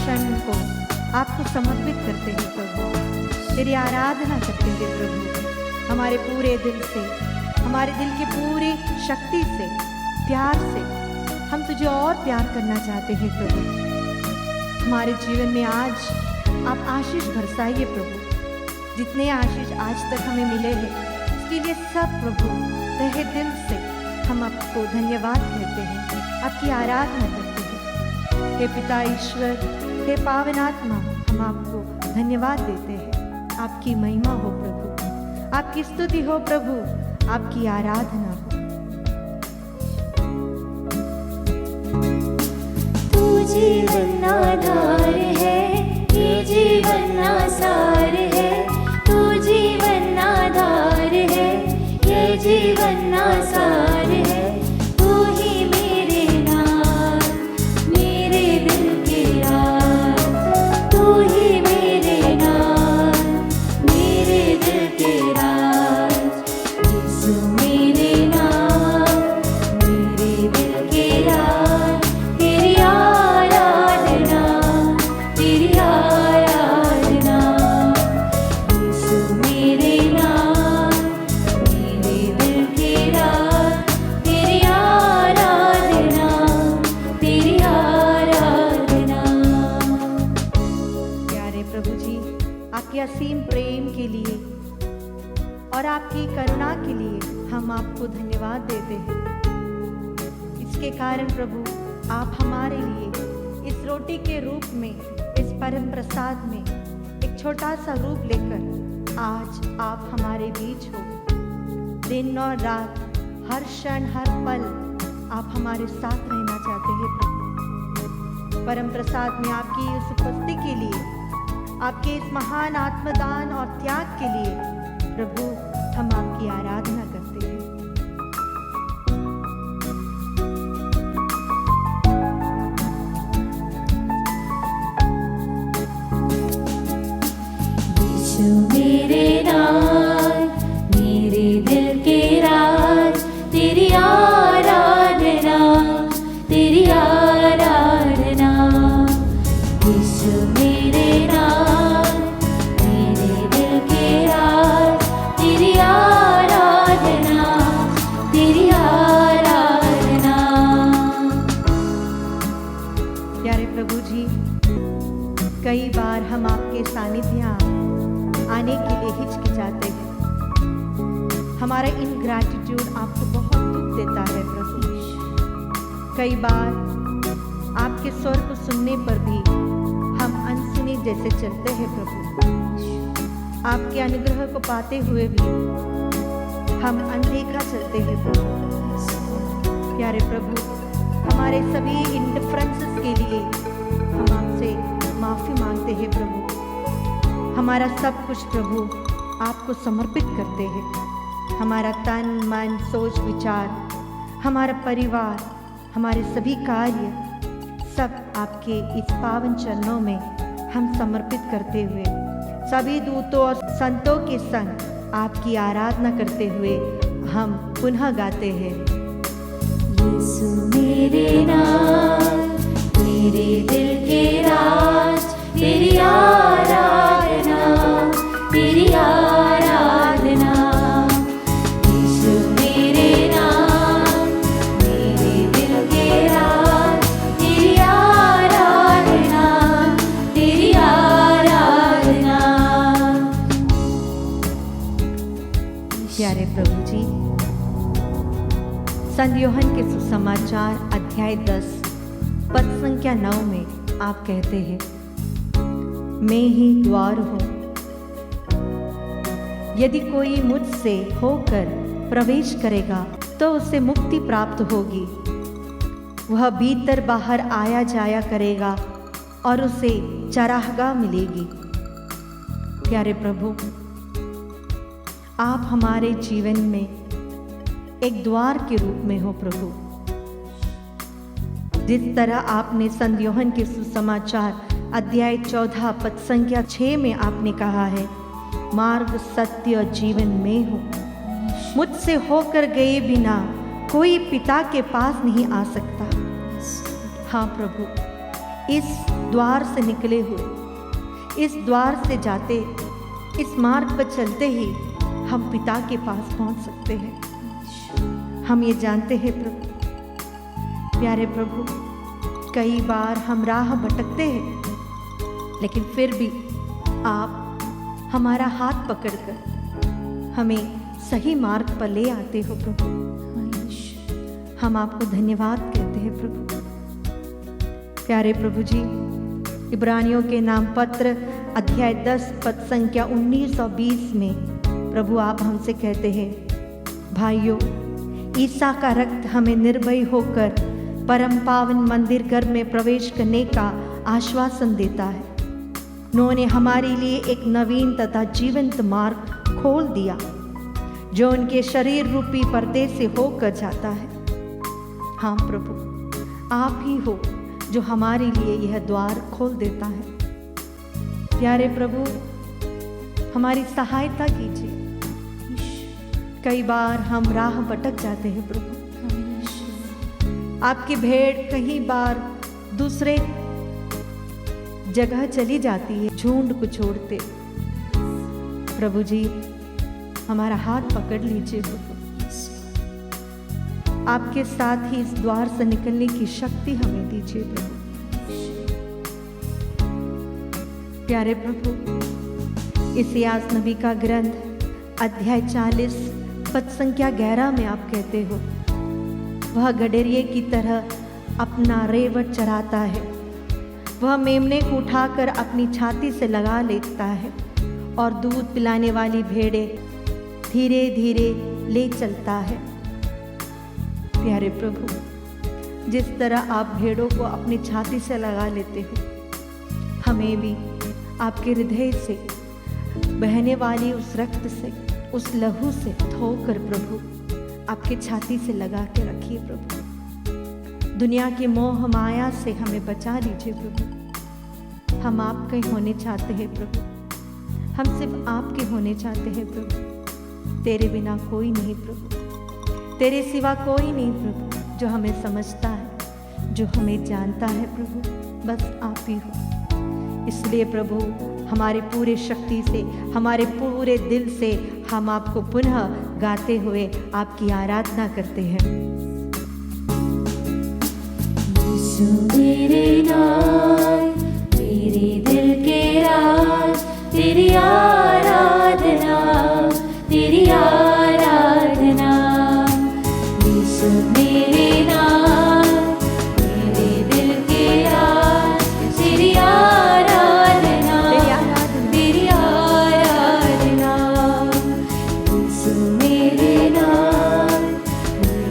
क्षण को आपको समर्पित करते हैं प्रभु, तेरी आराधना करते हैं प्रभु। हमारे पूरे दिल से, हमारे दिल की पूरी शक्ति से, प्यार से हम तुझे और प्यार करना चाहते हैं प्रभु। हमारे जीवन में आज आप आशीष बरसाइए प्रभु। जितने आशीष आज तक हमें मिले हैं इसके लिए सब प्रभु तहे दिल से हम आपको धन्यवाद कहते हैं, आपकी आराधना करते हैं। हे पिता ईश्वर, हे पावन आत्मा, हम आपको धन्यवाद देते हैं। आपकी महिमा हो प्रभु, आपकी स्तुति हो प्रभु, आपकी आराधना हो। तू जीवन आधार है, ये जीवन आसार है। तू जीवन आधार है, ये जीवन आसार है। तू ही मेरे नाथ, मेरे दिल के राज। तू ही मेरे नाथ, मेरे दिल के राज। यीशु मेरे नाथ, मेरे दिल के राज। तेरी आराधना, तेरी आराधना। यीशु मेरे नाथ, मेरे दिल के राज। तेरी आराधना, तेरी आराधना। प्यारे प्रभु जी, आपके असीम प्रेम के लिए और आपकी करुणा के लिए हम आपको धन्यवाद देते हैं। इसके कारण प्रभु आप हमारे लिए इस रोटी के रूप में, इस परम प्रसाद में एक छोटा सा रूप लेकर आज आप हमारे बीच हो। दिन और रात, हर क्षण, हर पल आप हमारे साथ रहना चाहते हैं प्रभु। परम प्रसाद में आपकी इस उपस्थिति के लिए, आपके इस महान आत्मदान और त्याग के लिए प्रभु हम आपकी आराधना करते हैं। यीशु मेरे नाथ, मेरे दिल के राज। तेरी आराधना, तेरी आराधना। यीशु मेरे नाथ, मेरे दिल के राज। तेरी आराधना, तेरी आराधना। प्यारे प्रभु जी, कई बार हम आपके सानिध्य आने के लिए हिचकिचाते हैं। हमारा इनग्रैटिट्यूड आपको बहुत दुख देता है प्रभु। कई बार आपके स्वर को सुनने पर भी हम अनसुने जैसे चलते हैं प्रभु। आपके अनुग्रह को पाते हुए भी हम अनदेखा चलते हैं प्रभु। प्यारे प्रभु, हमारे सभी इंडिफरेंसेस के लिए हम आपसे माफ़ी मांगते हैं प्रभु। हमारा सब कुछ प्रभु आपको समर्पित करते हैं। हमारा तन, मन, सोच, विचार, हमारा परिवार, हमारे सभी कार्य सब आपके इस पावन चरणों में हम समर्पित करते हुए सभी दूतों और संतों के संग आपकी आराधना करते हुए हम पुनः गाते हैं। यीशु मेरे नाथ, मेरे दिल के राज। तेरी आराधना, तेरी आराधना। यीशु मेरे नाथ, मेरे दिल के राज। तेरी आराधना, तेरी आराधना। प्यारे प्रभु जी, संत यूहन्ना के सुसमाचार अध्याय 10 पद संख्या 9 में आप कहते हैं, मैं ही द्वार हूँ। यदि कोई मुझसे होकर प्रवेश करेगा तो उसे मुक्ति प्राप्त होगी। वह भीतर बाहर आया जाया करेगा और उसे चरागाह मिलेगी। प्यारे प्रभु, आप हमारे जीवन में एक द्वार के रूप में हो प्रभु। जिस तरह आपने संत यूहन्ना के सुसमाचार अध्याय 14 पद संख्या 6 में आपने कहा है, मार्ग, सत्य और जीवन में हूँ। मुझसे होकर गए बिना कोई पिता के पास नहीं आ सकता। हाँ प्रभु, इस द्वार से निकले हुए, इस द्वार से जाते, इस मार्ग पर चलते ही हम पिता के पास पहुंच सकते हैं। हम ये जानते हैं प्रभु, प्यारे प्रभु, कई बार हम राह भटकते हैं, लेकिन फिर भी आप हमारा हाथ पकड़कर हमें सही मार्ग पर ले आते हो प्रभु। हम आपको धन्यवाद कहते हैं प्रभु। प्यारे प्रभु जी, इब्रानियों के नाम पत्र अध्याय 10 पद संख्या 19 और 20 में प्रभु आप हमसे कहते हैं, भाइयों, ईसा का रक्त हमें निर्भय होकर परम पावन मंदिर घर में प्रवेश करने का आश्वासन देता है। उन्होंने हमारे लिए एक नवीन तथा जीवंत मार्ग खोल दिया जो उनके शरीर रूपी पर्दे से होकर जाता है। हाँ प्रभु, आप ही हो जो हमारे लिए यह द्वार खोल देता है। प्यारे प्रभु, हमारी सहायता कीजिए। कई बार हम राह भटक जाते हैं प्रभु, आपकी भेड़ कई बार दूसरे जगह चली जाती है झुंड को छोड़ते। प्रभु जी, हमारा हाथ पकड़ लीजिए प्रभु, आपके साथ ही इस द्वार से निकलने की शक्ति हमें दीजिए प्रभु। प्यारे प्रभु, इसियास नबी का ग्रंथ अध्याय 40 पद संख्या 11 में आप कहते हो, वह गडरिये की तरह अपना रेवट चराता है, वह मेमने को उठाकर अपनी छाती से लगा लेता है और दूध पिलाने वाली भेड़ें धीरे धीरे ले चलता है। प्यारे प्रभु, जिस तरह आप भेड़ों को अपनी छाती से लगा लेते हो, हमें भी आपके हृदय से बहने वाली उस रक्त से, उस लहू से धोकर प्रभु आपकी छाती से लगा के रखिए प्रभु। दुनिया की मोह माया से हमें बचा लीजिए प्रभु। हम आपके होने चाहते हैं प्रभु, हम सिर्फ आपके होने चाहते हैं प्रभु। तेरे बिना कोई नहीं प्रभु, तेरे सिवा कोई नहीं प्रभु जो हमें समझता है, जो हमें जानता है प्रभु, बस आप ही हो। इसलिए प्रभु, हमारे पूरे शक्ति से, हमारे पूरे दिल से हम आपको पुनः गाते हुए आपकी आराधना करते हैं। यीशु मेरे नाल, मेरे दिल के राज, तेरी आराधना, तेरी आराधना। यीशु मेरे नाल, मेरे दिल के राज, तेरी आराधना, तेरी आराधना। यीशु मेरे नाल,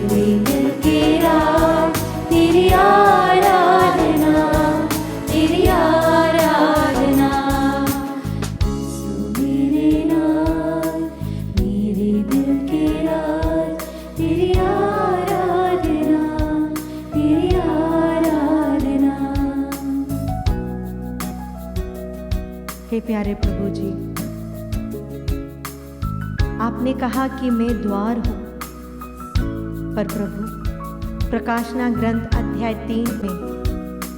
मेरे दिल के राज, तेरी आराधना, तेरी आराधना। यीशु मेरे नाल, मेरे दिल के राज, तेरी आराधना, तेरी आराधना। हे प्यारे प्रभु जी, आपने कहा कि मैं द्वार हूं, पर प्रभु प्रकाशना ग्रंथ अध्याय 3 में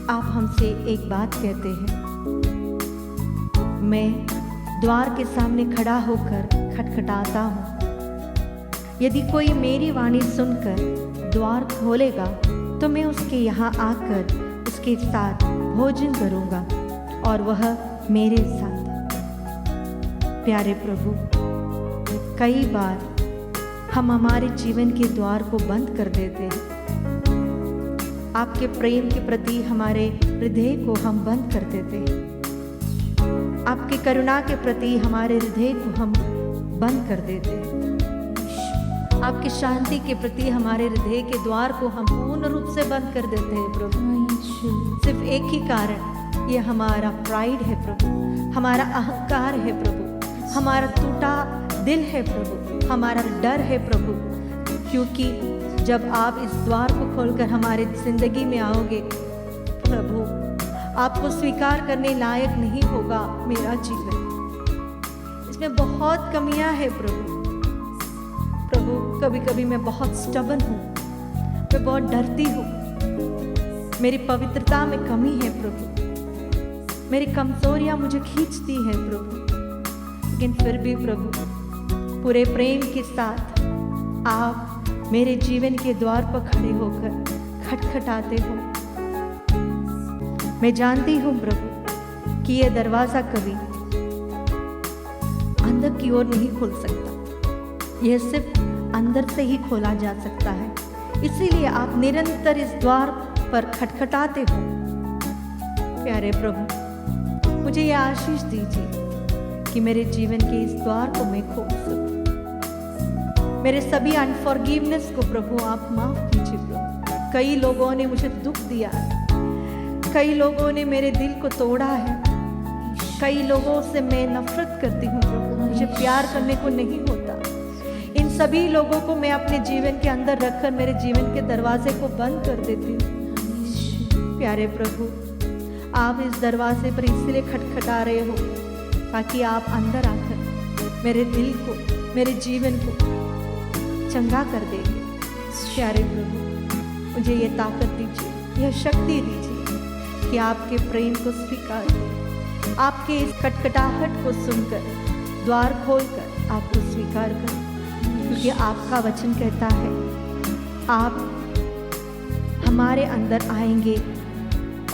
आप हमसे एक बात कहते हैं, मैं द्वार के सामने खड़ा होकर खटखटाता हूँ। यदि कोई मेरी वाणी सुनकर द्वार खोलेगा तो मैं उसके यहाँ आकर उसके साथ भोजन करूँगा और वह मेरे साथ। प्यारे प्रभु, कई बार हम हमारे जीवन के द्वार को बंद कर देते हैं। आपके प्रेम के प्रति हमारे हृदय को हम बंद कर देते हैं। आपकी करुणा के प्रति हमारे हृदय को हम बंद कर देते हैं। आपकी शांति के प्रति हमारे हृदय के द्वार को हम पूर्ण रूप से बंद कर देते हैं प्रभु। सिर्फ एक ही कारण, ये हमारा प्राइड है प्रभु, हमारा अहंकार है प्रभु, हमारा टूटा दिल है प्रभु, हमारा डर है प्रभु। क्योंकि जब आप इस द्वार को खोलकर हमारे जिंदगी में आओगे प्रभु, आपको स्वीकार करने लायक नहीं होगा मेरा जीवन। इसमें बहुत कमियां हैं प्रभु। प्रभु, कभी कभी मैं बहुत स्टबन हूँ, मैं बहुत डरती हूँ, मेरी पवित्रता में कमी है प्रभु। मेरी कमजोरियां मुझे खींचती हैं प्रभु, लेकिन फिर भी प्रभु पूरे प्रेम के साथ आप मेरे जीवन के द्वार पर खड़े होकर खटखटाते हो। मैं जानती हूँ प्रभु कि यह दरवाजा कभी अंदर की ओर नहीं खुल सकता, यह सिर्फ अंदर से ही खोला जा सकता है। इसीलिए आप निरंतर इस द्वार पर खटखटाते हो। प्यारे प्रभु, मुझे यह आशीष दीजिए कि मेरे जीवन के इस द्वार को मैं खोल सकूं। मेरे सभी अनफॉरगिवनेस को प्रभु आप माफ कीजिए प्रभु। कई लोगों ने मुझे दुख दिया है, कई लोगों ने मेरे दिल को तोड़ा है, कई लोगों से मैं नफरत करती हूँ प्रभु, मुझे प्यार करने को नहीं होता। इन सभी लोगों को मैं अपने जीवन के अंदर रखकर मेरे जीवन के दरवाजे को बंद कर देती हूँ। प्यारे प्रभु, आप इस दरवाजे पर इसलिए खटखटा रहे हो ताकि आप अंदर आकर मेरे दिल को, मेरे जीवन को चंगा कर देंगे। प्यारे प्रभु, मुझे ये ताकत दीजिए, यह शक्ति दीजिए कि आपके प्रेम को स्वीकार करें, आपके इस खटखटाहट को सुनकर द्वार खोलकर आपको स्वीकार करें, क्योंकि आपका वचन कहता है आप हमारे अंदर आएंगे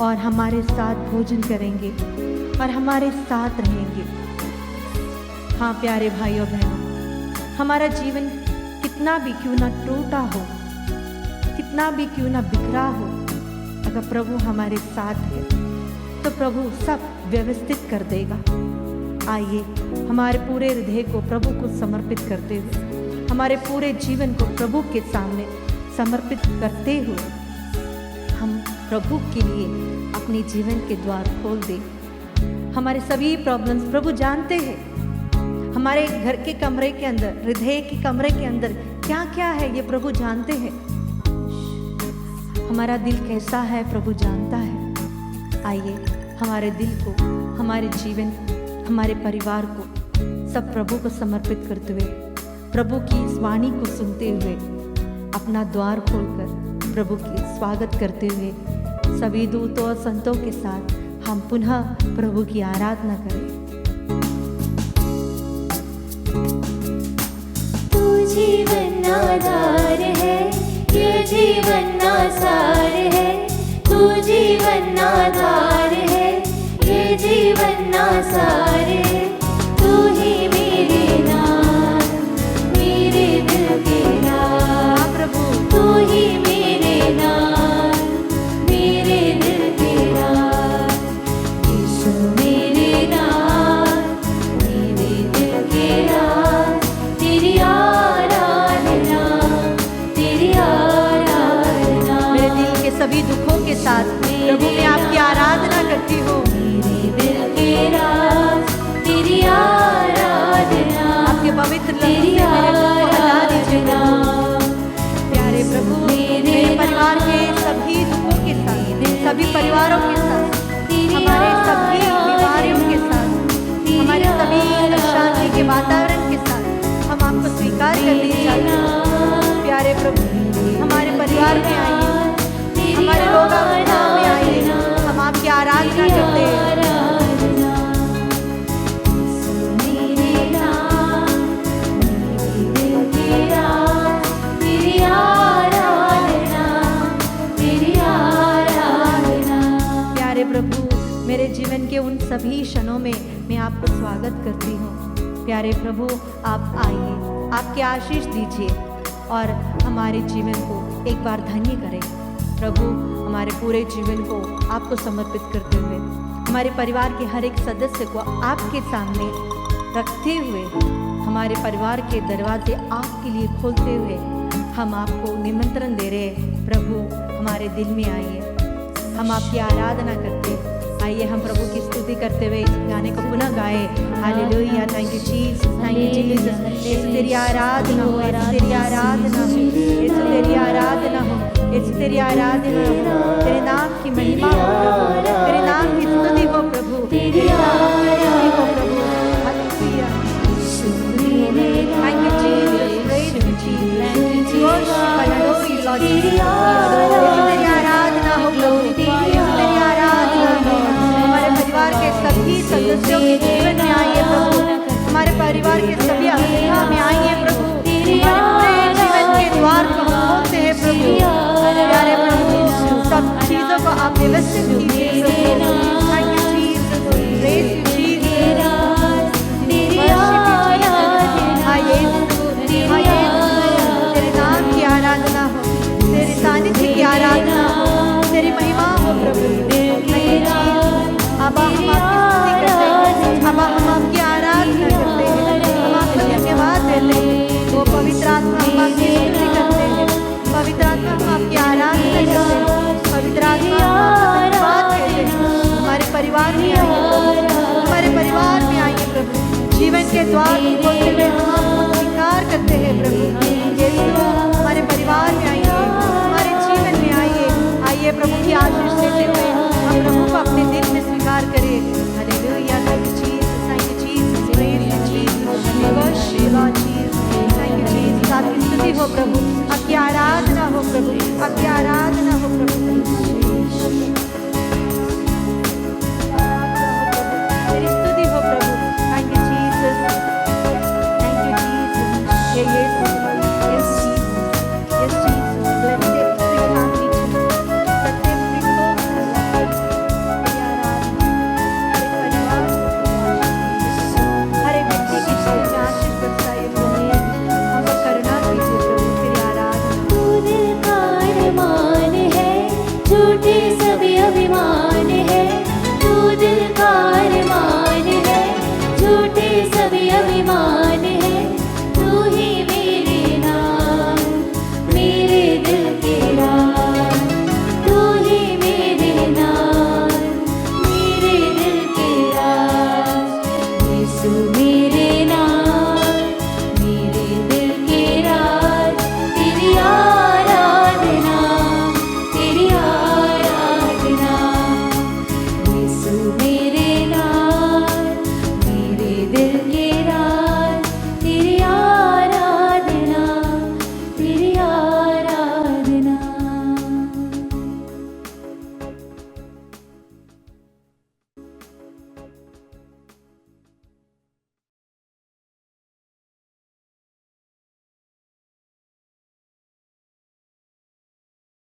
और हमारे साथ भोजन करेंगे और हमारे साथ रहेंगे। हाँ प्यारे भाइयों बहनों, हमारा जीवन कितना भी क्यों ना टूटा हो, कितना भी क्यों ना बिखरा हो, अगर प्रभु हमारे साथ है तो प्रभु सब व्यवस्थित कर देगा। आइए हमारे पूरे हृदय को प्रभु को समर्पित करते हुए, हमारे पूरे जीवन को प्रभु के सामने समर्पित करते हुए हम प्रभु के लिए अपने जीवन के द्वार खोल दें। हमारे सभी प्रॉब्लम्स प्रभु जानते हैं। हमारे घर के कमरे के अंदर, हृदय के कमरे के अंदर क्या क्या है ये प्रभु जानते हैं। हमारा दिल कैसा है प्रभु जानता है। आइए हमारे दिल को, हमारे जीवन, हमारे परिवार को सब प्रभु को समर्पित करते हुए, प्रभु की इस वाणी को सुनते हुए अपना द्वार खोलकर प्रभु की स्वागत करते हुए सभी दूतों और संतों के साथ हम पुनः प्रभु की आराधना करें। तू जीवन आधार है, ये जीवन आसार है। तू जीवन आधार है, ये जीवन आसार है। तू ही मेरे नाम, मेरे दिल के राज। प्रभु तू ही मेरे नाम, मेरे दिल के राज। यीशु मेरे नाम, मेरे दिल के राज। तेरी आराधना, तेरी आराधना। मेरे दिल के सभी दुखों के साथ प्रभु मैं आपकी आराधना करती हूँ। मेरे दिल के राज, तेरी आराधना। आपके पवित्र लहू से मेरे मुख को हटा दीजिए प्रभु। प्यारे प्रभु, मेरे परिवार के सभी दुखों के साथ, सभी परिवारों के साथ, हमारे सभी बीमारियों के साथ, हमारे सभी अशांति के वातावरण के साथ हम आपको स्वीकार करने चाहते हैं। प्यारे प्रभु, हमारे परिवार में आइए, हमारे लोग में आइए, हम आपकी आराधना करते हैं। प्यारे प्रभु, मेरे जीवन के उन सभी क्षणों में मैं आपको स्वागत करती हूँ। प्यारे प्रभु, आप आइए, आपके आशीष दीजिए और हमारे जीवन को एक बार धन्य करें। प्रभु, हमारे पूरे जीवन को आपको समर्पित करते हुए, हमारे परिवार के हर एक सदस्य को आपके सामने रखते हुए, हमारे परिवार के दरवाजे आपके लिए खोलते हुए हम आपको निमंत्रण दे रहे हैं। प्रभु, हमारे दिल में आइए, हम आपकी आराधना करते हैं। आइए हम प्रभु की स्तुति करते हुए इस गाने को पुनः गाए। Hallelujah, thank you Jesus, thank you Jesus. यीशु तेरी आराधना हो, यीशु तेरी आराधना हो, यीशु तेरी आराधना हो, यीशु तेरी आराधना हो। तेरे नाम की महिमा हो प्रभु, तेरे नाम की स्तुति हो प्रभु, तेरे नाम की स्तुति हो प्रभु। Hallelujah, thank you Jesus, praise you Jesus, worship and you Lord Jesus. यीशु तेरी आराधना हो प्रभु, यीशु तेरी आराधना हो। हमारे परिवार के सदस्यों के जीवन में आइए प्रभु, हमारे परिवार के सभी अवस्था में आइए प्रभु, हमारे पूरे जीवन के द्वार को खोलते हैं प्रभु। प्यारे प्रभु, सब चीजों को आप व्यवस्थित कीजिए प्रभु। Thank you, Jesus. Praise you, Jesus. तेरे नाम की आराधना हो, तेरे सानिध्य की आराधना हो, तेरी महिमा हो प्रभु। अबा हम आपकी स्तुति करते हैं, अबा हम आपकी आराधना करते हैं, हम आपको धन्यवाद देते हैं। वो पवित्र आत्मा हम आपकी स्तुति करते हैं, पवित्र आत्मा हम आपकी आराधना करते हैं, पवित्र आत्मा हम आपको धन्यवाद देते हैं। हमारे परिवार में आइए प्रभु, हमारे परिवार में आइए प्रभु, जीवन के द्वार खोलते हुए हम आपको स्वीकार करते हैं प्रभु। यीशु हमारे परिवार में आइए, हमारे जीवन में आइए, आइए प्रभु की आशीष देते हुए हम प्रभु को अपने दिल में स्वीकार करें।